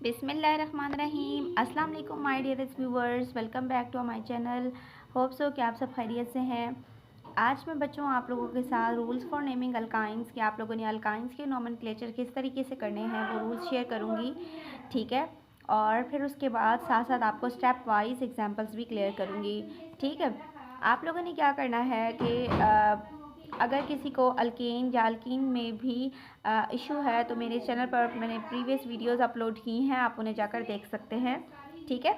बिस्मिल्लाहिर्रहमानिर्रहीम। अस्सलाम वालेकुम my dearest viewers, welcome back to my channel. Hope so कि आप सब खैरियत से हैं। आज मैं बच्चों आप लोगों के साथ रूल्स फॉर नेमिंग अल्काइंस के आप लोगों ने अल्काइंस के नोमेनक्लेचर किस तरीके से करने हैं वो रूल्स शेयर करूँगी, ठीक है। और फिर उसके बाद साथ साथ आपको स्टेप वाइज एग्जांपल्स भी क्लियर करूँगी, ठीक है। आप लोगों ने क्या करना है कि अगर किसी को अल्केन या अल्कीन में भी इशू है तो मेरे चैनल पर मैंने प्रीवियस वीडियोस अपलोड की हैं, आप उन्हें जाकर देख सकते हैं, ठीक है।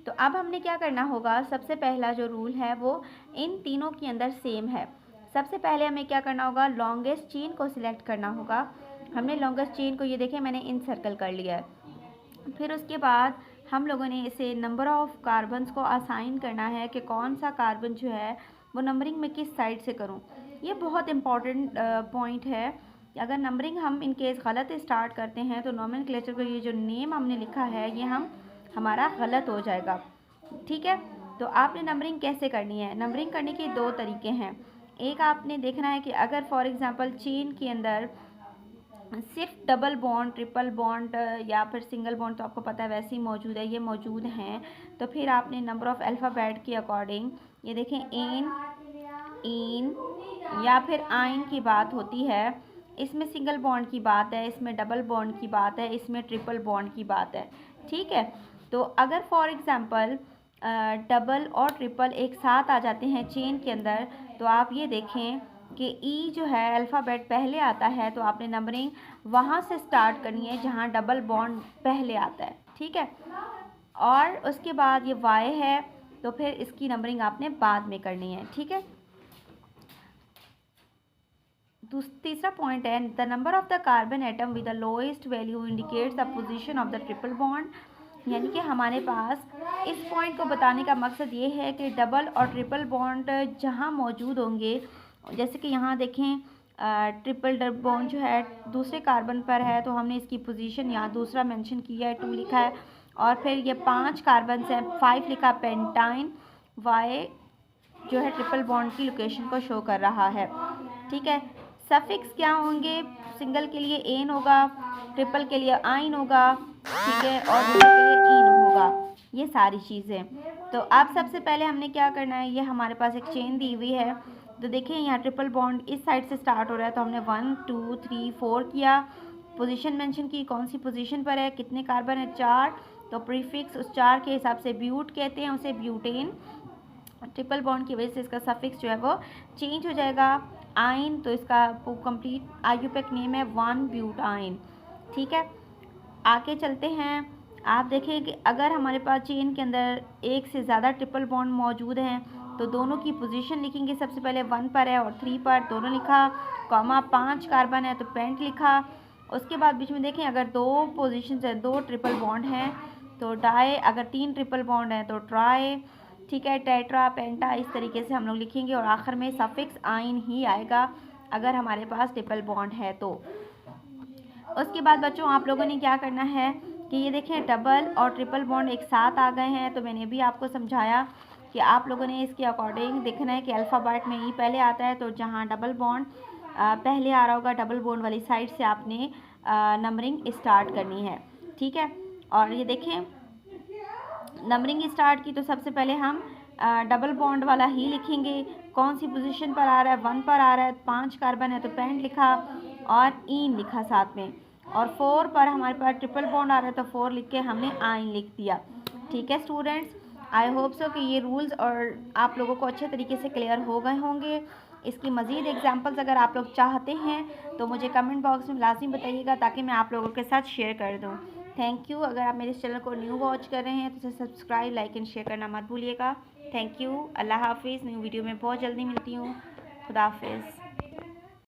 तो अब हमने क्या करना होगा, सबसे पहला जो रूल है वो इन तीनों के अंदर सेम है। सबसे पहले हमें क्या करना होगा, लॉन्गेस्ट चेन को सिलेक्ट करना होगा। हमने लॉन्गेस्ट चेन को ये देखें मैंने इन सर्कल कर लिया है। फिर उसके बाद हम लोगों ने इसे नंबर ऑफ़ कार्बन्स को असाइन करना है कि कौन सा कार्बन जो है वो नंबरिंग में किस साइड से करूं। ये बहुत इंपॉर्टेंट पॉइंट है कि अगर नंबरिंग हम इन केस गलत स्टार्ट करते हैं तो नोमेनक्लेचर को ये जो नेम हमने लिखा है ये हमारा गलत हो जाएगा, ठीक है। तो आपने नंबरिंग कैसे करनी है, नंबरिंग करने के दो तरीके हैं। एक आपने देखना है कि अगर फॉर एग्ज़ाम्पल चेन के अंदर सिर्फ डबल बॉन्ड, ट्रिपल बॉन्ड या फिर सिंगल बॉन्ड तो आपको पता है वैसे ही मौजूद है, ये मौजूद हैं, तो फिर आपने नंबर ऑफ़ अल्फ़ाबेट के अकॉर्डिंग ये देखें एन, इन या फिर आइन की बात होती है, इसमें सिंगल बॉन्ड की बात है, इसमें डबल बॉन्ड की बात है, इसमें ट्रिपल बॉन्ड की बात है, ठीक है। तो अगर फॉर एग्ज़ाम्पल डबल और ट्रिपल एक साथ आ जाते हैं चेन के अंदर तो आप ये देखें कि ई जो है अल्फ़ाबेट पहले आता है तो आपने नंबरिंग वहाँ से स्टार्ट करनी है जहाँ डबल बॉन्ड पहले आता है, ठीक है। और उसके बाद ये वाई है तो फिर इसकी नंबरिंग आपने बाद में करनी है, ठीक है। तीसरा पॉइंट है the number of the carbon atom with the lowest value indicates the position of the triple bond. यानी कि हमारे पास इस पॉइंट को बताने का मकसद ये है कि डबल और ट्रिपल बॉन्ड जहाँ मौजूद होंगे, जैसे कि यहाँ देखें ट्रिपल डबल बॉन्ड जो है दूसरे कार्बन पर है तो हमने इसकी पोजीशन यहाँ दूसरा मेंशन किया है, 2 लिखा है। और फिर ये 5 कार्बन हैं, 5 लिखा पेंटाइन, वाई जो है ट्रिपल बॉन्ड की लोकेशन को शो कर रहा है, ठीक है। सफिक्स क्या होंगे, सिंगल के लिए एन होगा, ट्रिपल के लिए आइन होगा, ठीक है, और डबल के लिए इन होगा, ये सारी चीज़ें। तो अब सबसे पहले हमने क्या करना है, ये हमारे पास एक चेन दी हुई है तो देखिए यहाँ ट्रिपल बॉन्ड इस साइड से स्टार्ट हो रहा है तो हमने 1 2 3 4 किया, पोजीशन मेंशन की, कौन सी पोजीशन पर है, कितने कार्बन है, 4, तो प्रीफिक्स उस 4 के हिसाब से ब्यूट कहते हैं उसे, ब्यूटेन। ट्रिपल बॉन्ड की वजह से इसका सफिक्स जो है वो चेंज हो जाएगा। आइन तो इसका कंप्लीट आयुपेक नेम है 1 ब्यूटाइन, ठीक है। आगे चलते हैं, आप देखें कि अगर हमारे पास चेन के अंदर एक से ज़्यादा ट्रिपल बॉन्ड मौजूद हैं तो दोनों की पोजीशन लिखेंगे। सबसे पहले 1 पर है और 3 पर दोनों लिखा, कॉमा 5 कार्बन है तो पेंट लिखा। उसके बाद बीच में देखें अगर 2 पोजीशन है, 2 ट्रिपल बॉन्ड हैं तो डाई, अगर 3 ट्रिपल बॉन्ड हैं तो ट्राई, ठीक है, टेट्रा, पेंटा, इस तरीके से हम लोग लिखेंगे। और आखिर में सफिक्स आइन ही आएगा अगर हमारे पास ट्रिपल बॉन्ड है तो। उसके बाद बच्चों आप लोगों ने क्या करना है कि ये देखें डबल और ट्रिपल बॉन्ड एक साथ आ गए हैं तो मैंने भी आपको समझाया कि आप लोगों ने इसके अकॉर्डिंग देखना है कि अल्फ़ाबेट में ई पहले आता है तो जहाँ डबल बॉन्ड पहले आ रहा होगा डबल बॉन्ड वाली साइड से आपने नंबरिंग स्टार्ट करनी है, ठीक है। और ये देखें नंबरिंग स्टार्ट की तो सबसे पहले हम डबल बॉन्ड वाला ही लिखेंगे, कौन सी पोजीशन पर आ रहा है, 1 पर आ रहा है, 5 कार्बन है तो पेंट लिखा और इन लिखा साथ में। और 4 पर हमारे पास ट्रिपल बॉन्ड आ रहा है तो 4 लिख के हमने आइन लिख दिया, ठीक है स्टूडेंट्स। आई होप सो कि ये रूल्स और आप लोगों को अच्छे तरीके से क्लियर हो गए होंगे। इसकी मज़ीद एग्जांपल्स अगर आप लोग चाहते हैं तो मुझे कमेंट बॉक्स में लाजिम बताइएगा ताकि मैं आप लोगों के साथ शेयर कर दूँ। Thank you. अगर आप मेरे चैनल को न्यू वॉच कर रहे हैं तो इसे सब्सक्राइब, लाइक एंड शेयर करना मत भूलिएगा। Thank you. अल्लाह हाफिज़। न्यू वीडियो में बहुत जल्दी मिलती हूँ। खुदा हाफिज़।